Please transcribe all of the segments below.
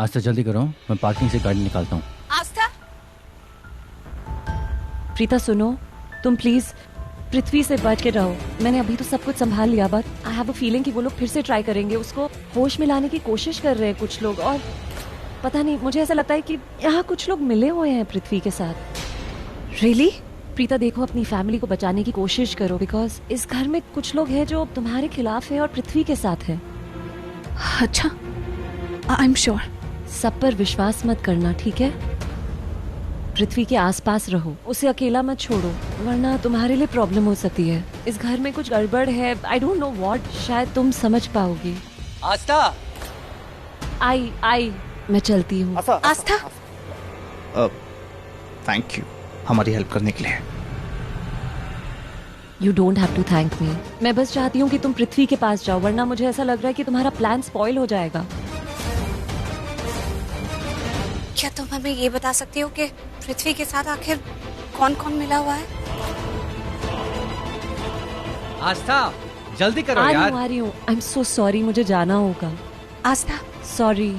आस्था जल्दी करो, मैं पार्किंग से गाड़ी निकालता हूँ। आस्था, प्रीता सुनो, तुम प्लीज पृथ्वी से बच के रहो। मैंने अभी तो सब कुछ संभाल लिया, but I have a feeling कि वो लोग फिर से ट्राई करेंगे। उसको होश में लाने की कोशिश कर रहे हैं कुछ लोग, और पता नहीं, मुझे ऐसा लगता है कि यहाँ कुछ लोग मिले हुए हैं पृथ्वी के साथ। रियली? प्रीता देखो, अपनी फैमिली को बचाने की कोशिश करो, बिकॉज इस घर में कुछ लोग हैं जो तुम्हारे खिलाफ है और पृथ्वी के साथ है। अच्छा, आई एम श्योर। सब पर विश्वास मत करना, ठीक है? पृथ्वी के आसपास रहो, उसे अकेला मत छोड़ो, वरना तुम्हारे लिए प्रॉब्लम हो सकती है। इस घर में कुछ गड़बड़ है, आई डोंट नो व्हाट, शायद तुम समझ पाओगे। आस्था, आई मैं चलती हूँ। आस्था, थैंक यू हमारी हेल्प करने के लिए। You don't have to thank me. मैं बस चाहती हूँ कि तुम पृथ्वी के पास जाओ, वरना मुझे ऐसा लग रहा है कि तुम्हारा प्लान स्पॉइल हो जाएगा। क्या तुम हमें ये बता सकती हो कि पृथ्वी के साथ आखिर कौन कौन मिला हुआ है? आस्था जल्दी करो आ यार। रही हूँ। आई एम सो सॉरी, मुझे जाना होगा। आस्था, सॉरी।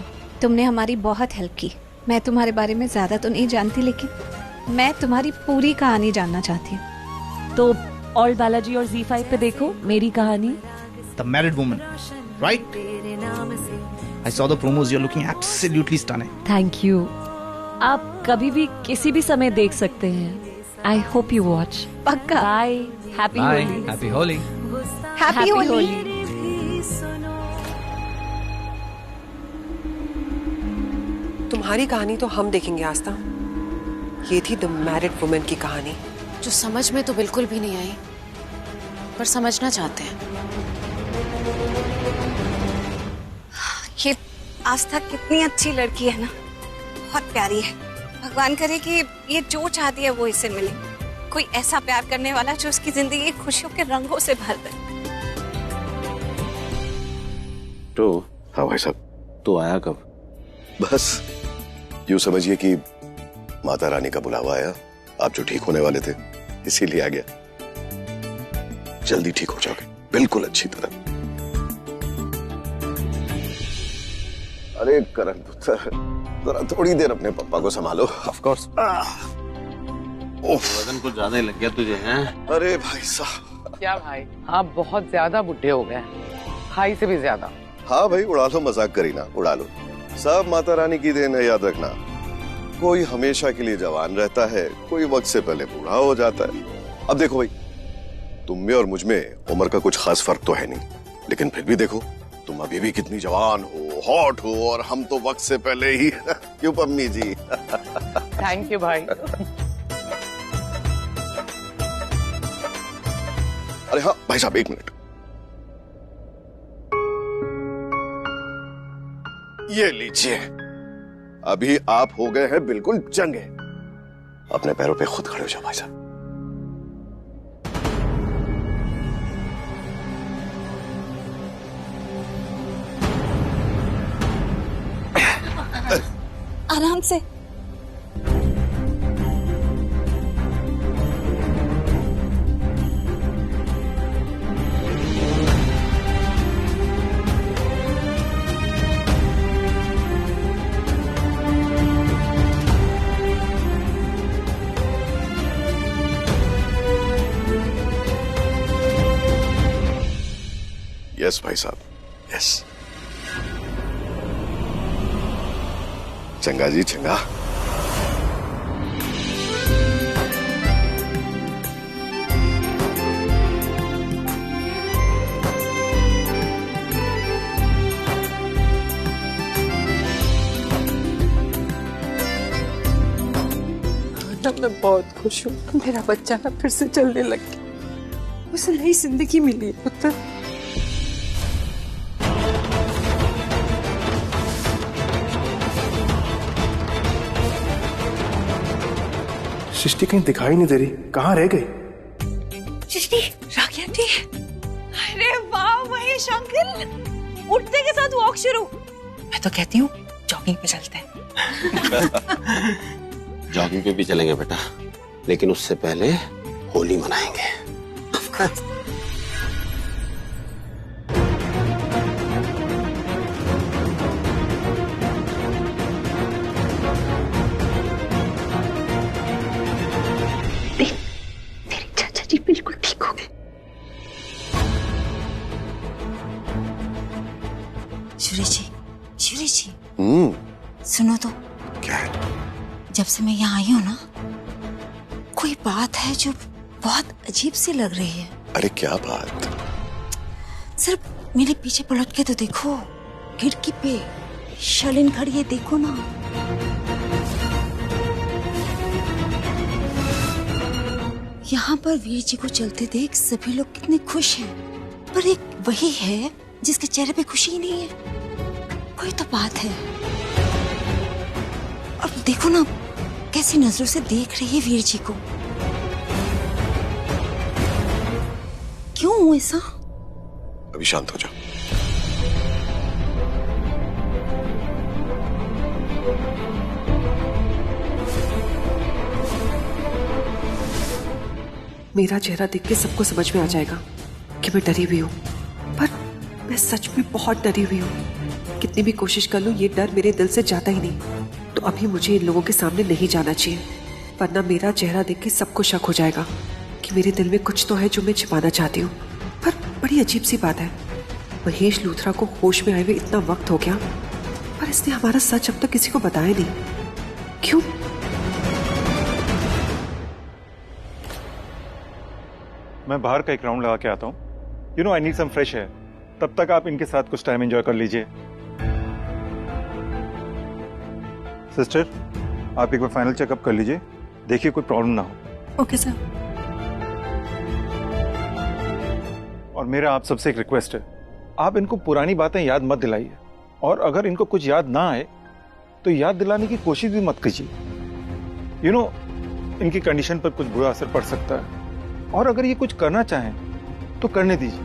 तुमने हमारी बहुत हेल्प की। मैं तुम्हारे बारे में ज्यादा तो नहीं जानती, लेकिन मैं तुम्हारी पूरी कहानी जानना चाहती हूँ। तो ऑल बालाजी और Z5 पे देखो मेरी कहानी। The married woman, right? I saw the promos, you are looking absolutely stunning. Thank you. आप कभी भी किसी भी समय देख सकते हैं। I hope you watch. पक्का। Bye. Happy bye, Holi. Happy Holi. Happy Holi. तुम्हारी कहानी तो हम देखेंगे आस्था। ये थी द मैरिड वुमन की कहानी, जो समझ में तो बिल्कुल भी नहीं आई, पर समझना चाहते हैं। ये आस्था कितनी अच्छी लड़की है ना, बहुत प्यारी है। भगवान करे कि ये जो चाहती है वो इसे मिले। कोई ऐसा प्यार करने वाला जो उसकी जिंदगी खुशियों के रंगों से भर दे। तो हाँ भाई साहब। तू आया कब? बस यूं समझिए कि माता रानी का बुलावा आया, आप जो ठीक होने वाले थे इसीलिए आ गया। जल्दी ठीक हो जाओगे, बिल्कुल अच्छी तरह। अरे करण पुत्र, जरा थोड़ी देर अपने पापा को संभालो। Of course. वजन कुछ ज्यादा ही लग गया तुझे, हैं? अरे भाई साहब। क्या भाई, आप बहुत ज्यादा बुढ़े हो गए, खाई से भी ज्यादा। हाँ भाई, उड़ा लो, मजाक करी ना, उड़ा लो। सब माता रानी की देन है, याद रखना। कोई हमेशा के लिए जवान रहता है, कोई वक्त से पहले बूढ़ा हो जाता है। अब देखो भाई, तुम में और मुझ में उम्र का कुछ खास फर्क तो है नहीं, लेकिन फिर भी देखो, तुम अभी भी कितनी जवान हो, हॉट हो, और हम तो वक्त से पहले ही। क्यों पम्मी जी? थैंक यू भाई। अरे हाँ भाई साहब, एक मिनट। ये लीजिए, अभी आप हो गए हैं बिल्कुल चंगे। अपने पैरों पे खुद खड़े हो जाओ भाई साहब। आराम से। यस भाई साहब, यस। चंगा जी, चंगा। मैं बहुत खुश हूँ। मेरा बच्चा ना फिर से चलने लग गया, उसे नई जिंदगी मिली है पुत्र। सृष्टि कहीं दिखाई नहीं दे रही, कहाँ रह गई? सृष्टि, राखी आंटी। अरे वाह महेश अंकल, उठते के साथ वॉक शुरू। मैं तो कहती हूँ जॉगिंग पे चलते हैं। जॉगिंग पे भी चलेंगे बेटा, लेकिन उससे पहले होली मनाएंगे। शिवरी जी सुनो तो। क्या है? जब से मैं यहाँ आई हूँ ना, कोई बात है जो बहुत अजीब सी लग रही है। अरे क्या बात? सिर्फ मेरे पीछे पलट के तो देखो, खिड़की पे शर्लिन खड़ी है, देखो ना। यहाँ पर वीर जी को चलते देख सभी लोग कितने खुश हैं, पर एक वही है जिसके चेहरे पे खुशी ही नहीं है। कोई तो बात है। और देखो ना कैसी नजरों से देख रही है वीर जी को। क्यों ऐसा? अभी शांत हो जाओ। मेरा चेहरा देख के सबको समझ में आ जाएगा कि मैं डरी हुई हूँ, पर मैं सच में बहुत डरी हुई हूँ। कितनी भी कोशिश कर लूँ, ये डर मेरे दिल से जाता ही नहीं। तो अभी मुझे इन लोगों के सामने नहीं जाना चाहिए, वरना मेरा चेहरा देख के सबको शक हो जाएगा कि मेरे दिल में कुछ तो है जो मैं छिपाना चाहती हूँ। पर बड़ी अजीब सी बात है, महेश लूथरा को होश में आए हुए इतना वक्त हो गया, पर इसने हमारा सच अब तक किसी को बताया नहीं। क्यों? मैं बाहर का एक राउंड लगा के आता हूँ। You know I need some fresh air. तब तक आप इनके साथ कुछ टाइम एंजॉय कर लीजिए। सिस्टर, आप एक बार फाइनल चेकअप कर लीजिए, देखिए कोई प्रॉब्लम ना हो। Okay sir. और मेरा आप सबसे एक रिक्वेस्ट है, आप इनको पुरानी बातें याद मत दिलाइए, और अगर इनको कुछ याद ना आए तो याद दिलाने की कोशिश भी मत कीजिए। यू नो इनकी कंडीशन पर कुछ बुरा असर पड़ सकता है, और अगर ये कुछ करना चाहें तो करने दीजिए।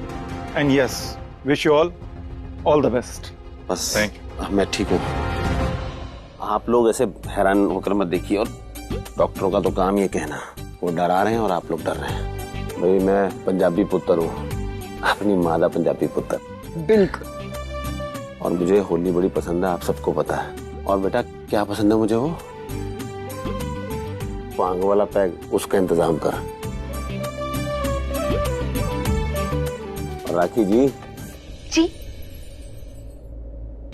And yes, wish you all the best. बस थैंक मैं ठीक हूँ, आप लोग ऐसे हैरान होकर मत देखिए। और डॉक्टरों का तो काम ये कहना, वो डरा रहे हैं और आप लोग डर रहे हैं। भाई मैं पंजाबी पुत्र हूँ, अपनी मादा पंजाबी पुत्र। बिल्कुल। और मुझे होली बड़ी पसंद है, आप सबको पता है। और बेटा क्या पसंद है मुझे? वो पांग वाला पैग, उसका इंतजाम कर। राखी जी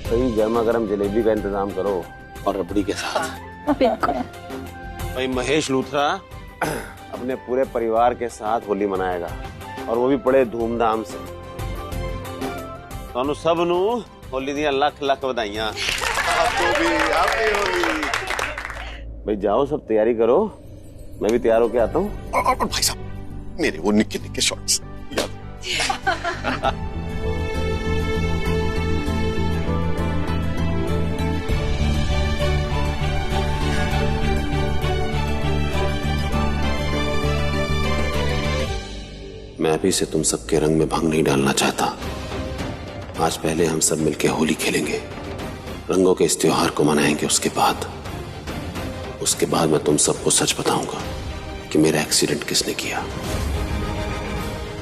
सही गर्मा गर्म जलेबी का इंतजाम करो, और रबड़ी के साथ। बिल्कुल। भाई महेश लूथरा अपने पूरे परिवार के साथ होली मनाएगा, और वो भी बड़े धूमधाम से। तो सब नू होली दियां लख लख बधाइयां। आपको भी हैप्पी होली। भाई जाओ सब तैयारी करो, मैं भी तैयार होके आता हूँ। और भाई साहब मेरे वो निक्के निक्के शॉट्स याद। मैं भी से तुम सबके रंग में भंग नहीं डालना चाहता। आज पहले हम सब मिलकर होली खेलेंगे, रंगों के इस त्योहार को मनाएंगे। उसके बाद मैं तुम सबको सच बताऊंगा कि मेरा एक्सीडेंट किसने किया,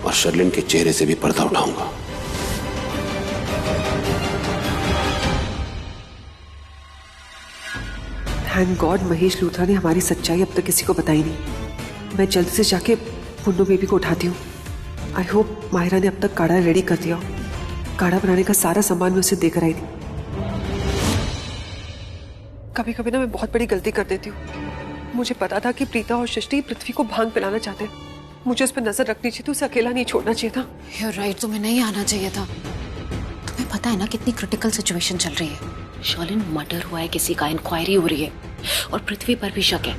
और शर्लिन के चेहरे से भी पर्दा उठाऊंगा। थैंक गॉड महेश लूथरा ने हमारी सच्चाई अब तक किसी को बताई नहीं। मैं जल्दी से जाके पुन्नू बेबी को उठाती हूँ। आई होप माहिरा ने अब तक काढ़ा रेडी कर दिया। काढ़ा बनाने का सारा सामान मैं उसे देकर आई थी। कभी कभी ना मैं बहुत बड़ी गलती कर देती हूँ। मुझे पता था कि प्रीता और सृष्टि पृथ्वी को भांग पिलाना चाहते हैं। मुझे उस पर नजर रखनी चाहिए थी, उसे अकेला नहीं छोड़ना चाहिए था। You're right, तुम्हें नहीं आना चाहिए था। तुम्हें पता है ना कितनी क्रिटिकल सिचुएशन चल रही है। शर्लिन मर्डर हुआ है, किसी का इंक्वायरी हो रही है, और पृथ्वी पर भी शक है।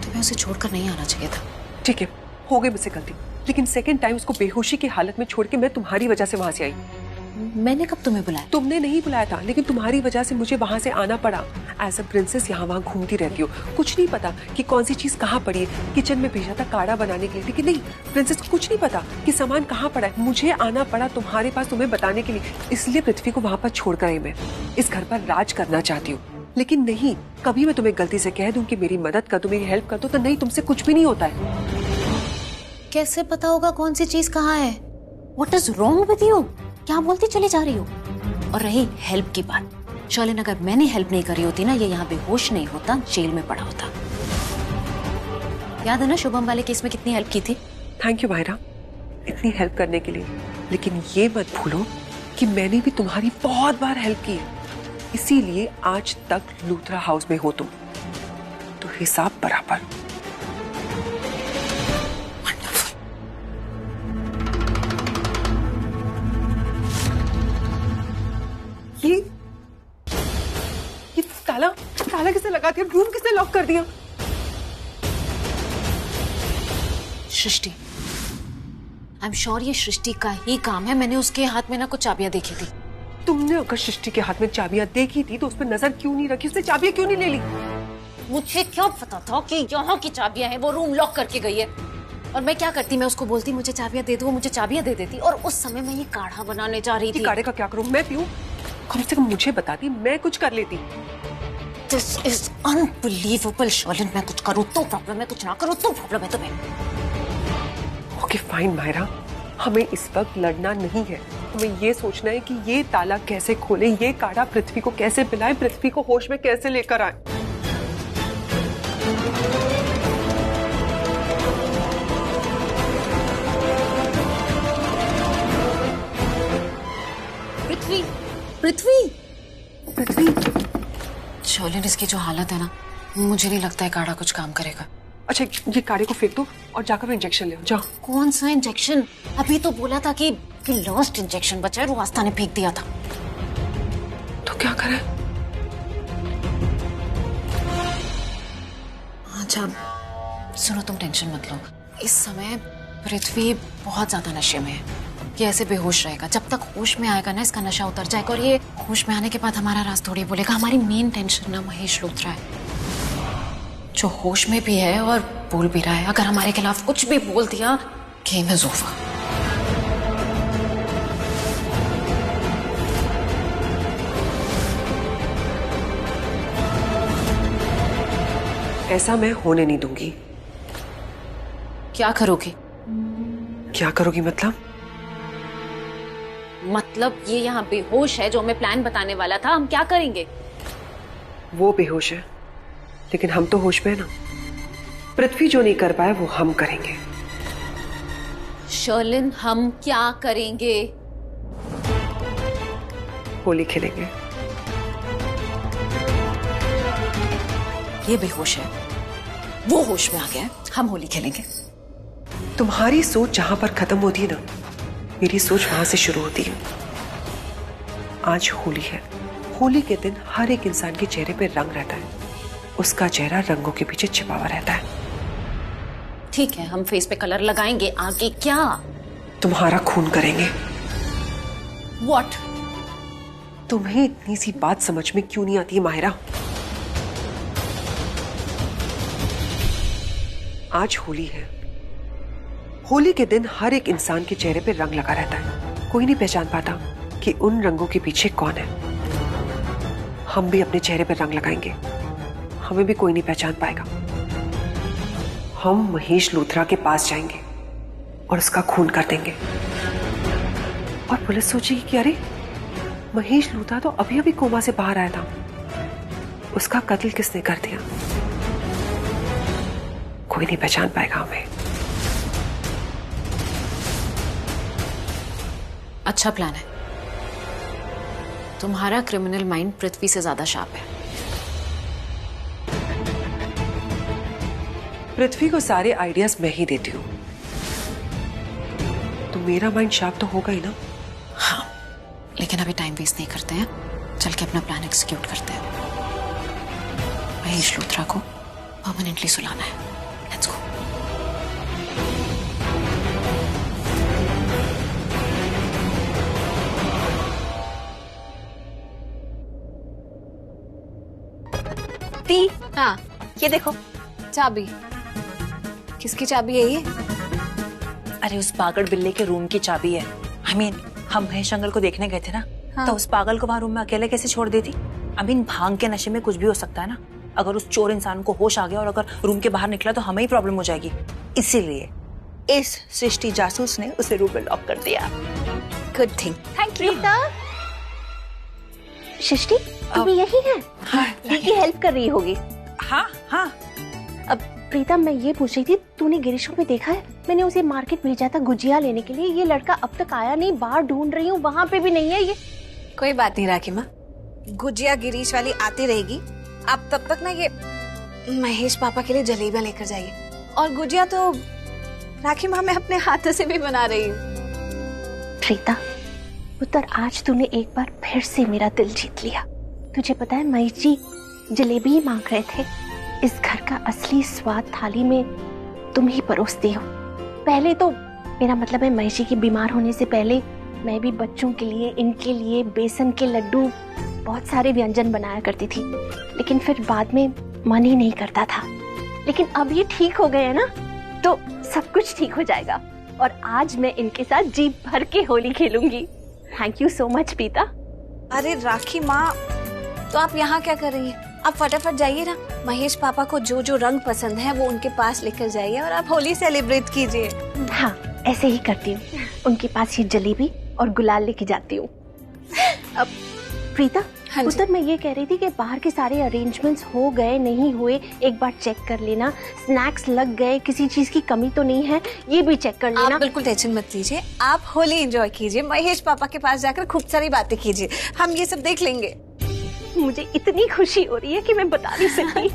तुम्हें उसे छोड़कर नहीं आना चाहिए था। ठीक है, हो गई मुझसे गलती, लेकिन सेकंड टाइम उसको बेहोशी की हालत में छोड़ के मैं तुम्हारी वजह से वहां से आई। मैंने कब तुम्हें बुलाया? तुमने नहीं बुलाया था, लेकिन तुम्हारी वजह से मुझे वहां से आना पड़ा। एज अ प्रिंसेस यहाँ वहाँ घूमती रहती हो, कुछ नहीं पता कि कौन सी चीज कहाँ पड़ी है। किचन में भेजा था काढ़ा बनाने के लिए, लेकिन नहीं, प्रिंसेस को कुछ नहीं पता कि सामान कहाँ पड़ा है। मुझे आना पड़ा तुम्हारे पास तुम्हें बताने के लिए, इसलिए पृथ्वी को वहां पर छोड़कर आई। मैं इस घर पर राज करना चाहती हूँ, लेकिन नहीं, कभी मैं तुम्हें गलती से कह दूं कि मेरी मदद कर दो, मेरी हेल्प कर दो, तो नहीं, तुमसे कुछ भी नहीं होता है। कैसे पता होगा कौन सी चीज कहाँ है? What is wrong with you? क्या बोलती चली जा रही हो? और रही हेल्प की बात, शर्लिन अगर मैंने हेल्प नहीं करी होती ना, ये यहाँ बेहोश नहीं होता, जेल में पड़ा होता। याद है ना शुभम वाले केस में कितनी हेल्प की थी? थैंक यू माहिरा, इतनी हेल्प करने के लिए, लेकिन ये मत भूलो कि मैंने भी तुम्हारी बहुत बार हेल्प की है, इसीलिए आज तक लूथरा हाउस में हो तुम, तो हिसाब बराबर। ये ताला किसे लगा दिया? रूम किसे लॉक कर दिया? सृष्टि, आई एम श्योर ये सृष्टि का ही काम है। मैंने उसके हाथ में ना कुछ चाबियां देखी थी। तुमने अगर सृष्टि के हाथ में चाबियां देखी थी तो उस पर नजर क्यों नहीं रखी? उसने चाबियां क्यों नहीं ले ली? मुझे क्या पता था कि यहाँ की चाबियां हैं? वो रूम लॉक करके गई है। और मैं क्या करती, मैं उसको बोलती मुझे चाबियां दे दो, वो मुझे चाबियां दे देती। और उस समय मैं ये काढ़ा बनाने जा रही थी। काढ़े का क्या करूं? मैं पीऊं? कम से कम मुझे बताती, मैं कुछ कर लेती। This is unbelievable, Sherlyn. मैं कुछ करूँ तो प्रॉब्लम है, कुछ ना करूँ तो प्रॉब्लम है तुम्हें। ओके फाइन मायरा, हमें इस वक्त लड़ना नहीं है। हमें ये सोचना है कि ये ताला कैसे खोले, ये काढ़ा पृथ्वी को कैसे पिलाए, पृथ्वी को होश में कैसे लेकर आए। पृथ्वी, पृथ्वी, पृथ्वी। शर्लिन, इसकी जो हालत है ना, मुझे नहीं लगता है काढ़ा कुछ काम करेगा। अच्छा, ये काढ़े को फेंक दो और जाकर इंजेक्शन ले आओ, जाओ। कौन सा इंजेक्शन? अभी तो बोला था कि लास्ट इंजेक्शन बचा है, वो आस्था ने फेंक दिया था। तो क्या करें? अच्छा सुनो, तुम टेंशन मत लो। इस समय पृथ्वी बहुत ज्यादा नशे में है। ये ऐसे बेहोश रहेगा। जब तक होश में आएगा ना, इसका नशा उतर जाएगा। और ये होश में आने के बाद हमारा राज थोड़ी बोलेगा। हमारी मेन टेंशन ना महेश लूथरा है, जो होश में भी है और बोल भी रहा है। अगर हमारे खिलाफ कुछ भी बोल दिया, गेम इज ओवर। ऐसा मैं होने नहीं दूंगी। क्या करोगी? क्या करोगी मतलब? मतलब ये यहाँ बेहोश है, जो हमें प्लान बताने वाला था। हम क्या करेंगे? वो बेहोश है, लेकिन हम तो होश में है ना। पृथ्वी जो नहीं कर पाए वो हम करेंगे। शर्लिन, हम क्या करेंगे? होली खेलेंगे। ये बेहोश है, वो होश में आ गया है, हम होली खेलेंगे। तुम्हारी सोच जहां पर खत्म होती है ना, मेरी सोच वहां से शुरू होती है। आज होली है। होली के दिन हर एक इंसान के चेहरे पे रंग रहता है। उसका चेहरा रंगों के पीछे छिपा हुआ रहता है। ठीक है, हम फेस पे कलर लगाएंगे। आगे क्या? तुम्हारा खून करेंगे। What? तुम्हें इतनी सी बात समझ में क्यों नहीं आती है माहिरा? आज होली है। होली के दिन हर एक इंसान के चेहरे पे रंग लगा रहता है। कोई नहीं पहचान पाता कि उन रंगों के पीछे कौन है। हम भी अपने चेहरे पे रंग लगाएंगे, हमें भी कोई नहीं पहचान पाएगा। हम महेश लूथरा के पास जाएंगे और उसका खून कर देंगे। और पुलिस सोचेगी कि अरे महेश लूथरा तो अभी अभी कोमा से बाहर आया था, उसका कत्ल किसने कर दिया? कोई नहीं पहचान पाएगा हमें। अच्छा प्लान है। तुम्हारा क्रिमिनल माइंड पृथ्वी से ज्यादा शार्प है। पृथ्वी को सारे आइडियाज मैं ही देती हूँ, तो मेरा माइंड शार्प तो होगा ही ना। हाँ, लेकिन अभी टाइम वेस्ट नहीं करते हैं, चल के अपना प्लान एग्जीक्यूट करते हैं। महेश लूथरा को परमानेंटली सुलाना है। Let's go. हाँ, ये देखो चाबी। किसकी चाबी है ये? अरे उस पागल बिल्ले के रूम की चाबी है। हम महेश अंकल को देखने गए थे ना। हाँ। तो उस पागल को वहां रूम में अकेले कैसे छोड़ देती? भांग के नशे में कुछ भी हो सकता है ना। अगर उस चोर इंसान को होश आ गया और अगर रूम के बाहर निकला तो हमें ही प्रॉब्लम हो जाएगी। इसीलिए इस सृष्टि जासूस ने उसे रूम में लॉक कर दिया। Good thing. Thank you. Srishti अभी यही है? हाँ, ये हेल्प कर रही होगी। हाँ। अब प्रीता, मैं ये पूछ रही थी, तूने गिरीश को भी देखा है? मैंने उसे मार्केट भेजा था गुजिया लेने के लिए, ये लड़का अब तक आया नहीं, बाहर ढूंढ रही हूँ, वहाँ पे भी नहीं है ये। कोई बात नहीं राखी माँ, गुजिया गिरीश वाली आती रहेगी। आप तब तक ना ये महेश पापा के लिए जलेबियां लेकर जाइए, और गुजिया तो राखी माँ मैं अपने हाथों से भी बना रही हूँ। प्रीता पुत्र, आज तूने एक बार फिर से मेरा दिल जीत लिया। तुझे पता है महेश जी जलेबी ही मांग रहे थे। इस घर का असली स्वाद थाली में तुम ही परोसती हो। पहले तो मेरा मतलब है महेश जी के बीमार होने से पहले मैं भी बच्चों के लिए, इनके लिए बेसन के लड्डू, बहुत सारे व्यंजन बनाया करती थी, लेकिन फिर बाद में मन ही नहीं करता था। लेकिन अब ये ठीक हो गए ना, तो सब कुछ ठीक हो जाएगा, और आज मैं इनके साथ जी भर के होली खेलूंगी। थैंक यू सो मच पीता। अरे राखी माँ, तो आप यहाँ क्या कर रही हैं? आप फटाफट जाइए ना, महेश पापा को जो जो रंग पसंद है वो उनके पास लेकर जाइए और आप होली सेलिब्रेट कीजिए। हाँ, ऐसे ही करती हूँ, उनके पास ये जलेबी और गुलाल लेके जाती हूँ। अब प्रीता, हाँ पुत्र, मैं ये कह रही थी कि बाहर के सारे अरेंजमेंट्स हो गए नहीं हुए, एक बार चेक कर लेना। स्नैक्स लग गए, किसी चीज की कमी तो नहीं है, ये भी चेक कर लेना। आप बिल्कुल टेंशन मत लीजिए, आप होली एंजॉय कीजिए, महेश पापा के पास जाकर खूब सारी बातें कीजिए, हम ये सब देख लेंगे। मुझे इतनी खुशी हो रही है कि मैं बता नहीं सकती।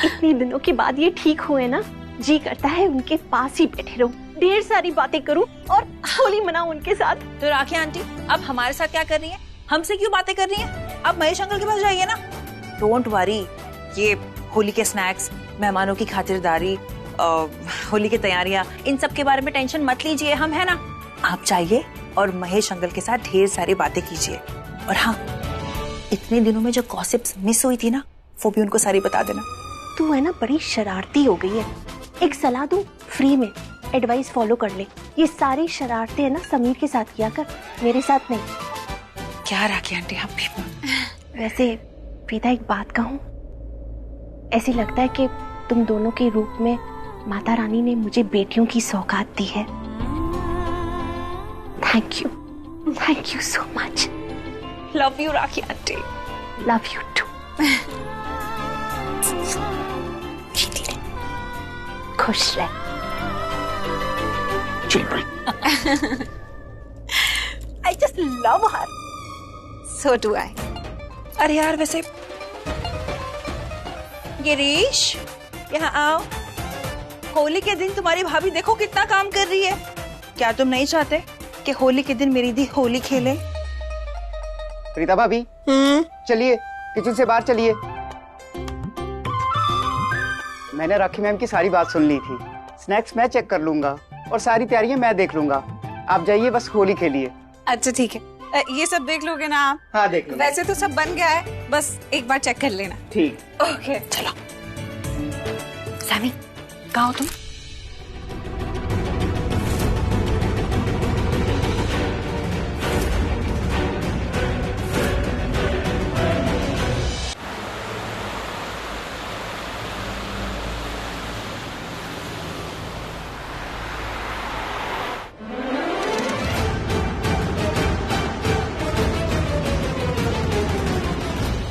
इतने दिनों के बाद ये ठीक हुए ना, जी करता है उनके पास ही बैठे रहूं, ढेर सारी बातें करूं और होली मनाऊं उनके साथ। तो राखी आंटी अब हमारे साथ क्या कर रही है? हमसे क्यों बातें कर रही हैं? अब महेश अंकल के पास जाइए ना। डोंट वरी, ये होली के स्नैक्स, मेहमानों की खातिरदारी, होली की तैयारियां, इन सब के बारे में टेंशन मत लीजिए, हम है ना। आप जाइए और महेश अंकल के साथ ढेर सारी बातें कीजिए। और हाँ, इतने दिनों में जो गॉसिप्स मिस हुई थी ना, वो भी उनको सारी बता देना। तू है ना बड़ी शरारती हो गई है। एक सलाह दूं फ्री में, एडवाइस फॉलो कर ले। ये सारी शरारतें है ना समीर के साथ किया कर, मेरे साथ नहीं। क्या राखी आंटी आप भी? वैसे प्रीता, एक बात कहूं, ऐसे लगता है कि तुम दोनों के रूप में माता रानी ने मुझे बेटियों की सौगात दी है। Thank you so much. Love you Rakhi aunty. Love you too. खुश रह। I just love her. So do I. अरे यार, वैसे गिरीश यहाँ आओ। होली के दिन तुम्हारी भाभी देखो कितना काम कर रही है। क्या तुम नहीं चाहते कि होली के दिन मेरी दी होली खेले? प्रीता भाभी, चलिए किचन से बाहर चलिए। मैंने राखी मैम की सारी बात सुन ली थी। स्नैक्स मैं चेक कर लूंगा और सारी तैयारियां मैं देख लूंगा। आप जाइए, बस होली खेलिए। अच्छा ठीक है, ये सब देख लोगे ना आप? हाँ देख लूंगा। वैसे तो सब बन गया है, बस एक बार चेक कर लेना। ठीक। ओके चलो। सैमी, कहाँ हो तुम?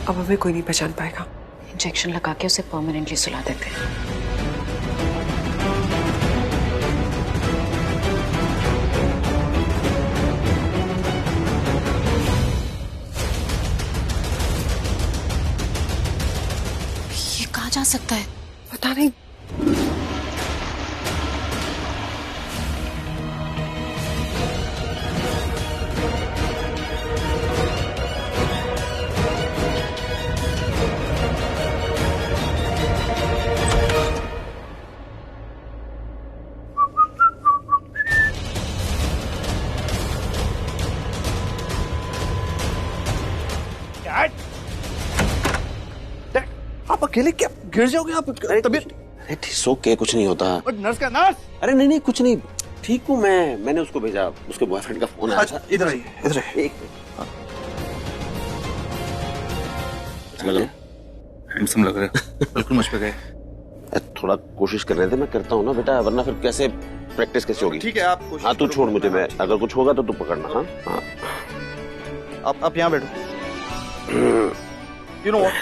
अब हमें कोई नहीं पहचान पाएगा। इंजेक्शन लगा के उसे परमानेंटली सुला देते हैं। ये कहाँ जा सकता है? पता नहीं। आप अकेले क्या गिर जाओगे? आप तबीयत? अरे ओके, कुछ नहीं होता। नर्स का नर्स। अरे नहीं कुछ नहीं, ठीक हूँ मैं। मैंने उसको भेजा, उसके बॉयफ्रेंड का फोन आया था। इधर आइए, इधर आइए। हैंडसम लग रहे हो। बिल्कुल मुझ पे गए। थोड़ा कोशिश कर रहे थे, मैं करता हूँ ना बेटा, वरना फिर कैसे प्रैक्टिस कैसे होगी? ठीक है, आप कोशिश। हाँ तू छोड़ मुझे, मैं अगर कुछ होगा तो तू पकड़ना। हाँ हाँ, आप यहाँ बैठो। यू नो व्हाट,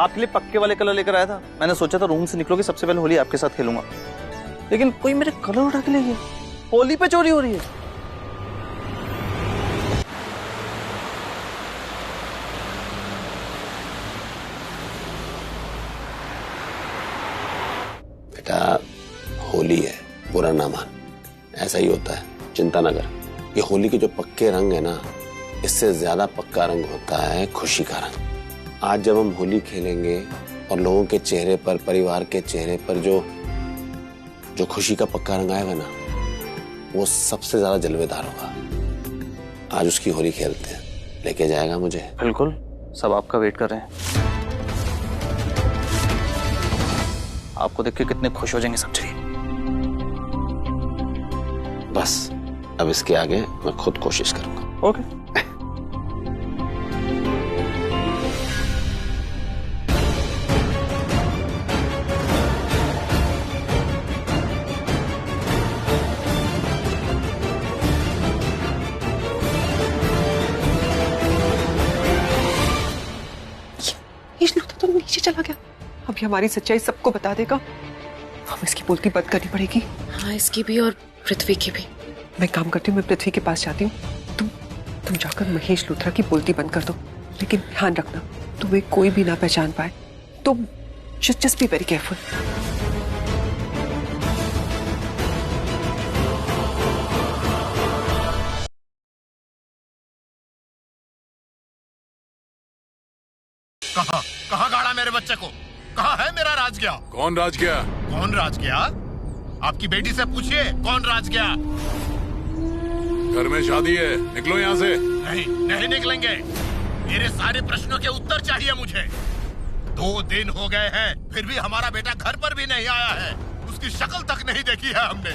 आपके लिए पक्के वाले कलर लेकर आया था। मैंने सोचा था रूम से निकलोगे सबसे पहले होली आपके साथ खेलूंगा, लेकिन कोई मेरे कलर उठा के ले गया। होली पे चोरी हो रही है। बेटा होली है, बुरा ना मान, ऐसा ही होता है, चिंता ना कर। ये होली के जो पक्के रंग है ना, इससे ज्यादा पक्का रंग होता है खुशी का रंग। आज जब हम होली खेलेंगे और लोगों के चेहरे पर, परिवार के चेहरे पर जो खुशी का पक्का रंग आएगा ना, वो सबसे ज्यादा जलवेदार होगा। आज उसकी होली खेलते हैं, लेके जाएगा मुझे? बिल्कुल, सब आपका वेट कर रहे हैं। आपको देख के कितने खुश हो जाएंगे सब। चलिए बस अब इसके आगे मैं खुद कोशिश करूंगा। ओके। तो नीचे चला गया। अभी हमारी सच्चाई सबको बता देगा। हम इसकी बोलती बंद करनी पड़ेगी। हाँ, इसकी भी और पृथ्वी की भी। मैं काम करती हूँ, मैं पृथ्वी के पास जाती हूँ। तुम जाकर महेश लूथरा की बोलती बंद कर दो, लेकिन ध्यान रखना तुम्हें कोई भी ना पहचान पाए। तुम जस्ट बी वेरी केयरफुल। कहाँ गाड़ा मेरे बच्चे को? कहाँ है मेरा राजगिया? कौन राजगिया? कौन राजगिया? आपकी बेटी से पूछिए कौन राजगिया? घर में शादी है, निकलो यहाँ से। नहीं निकलेंगे। मेरे सारे प्रश्नों के उत्तर चाहिए मुझे। 2 दिन हो गए हैं, फिर भी हमारा बेटा घर पर भी नहीं आया है। उसकी शक्ल तक नहीं देखी है हमने।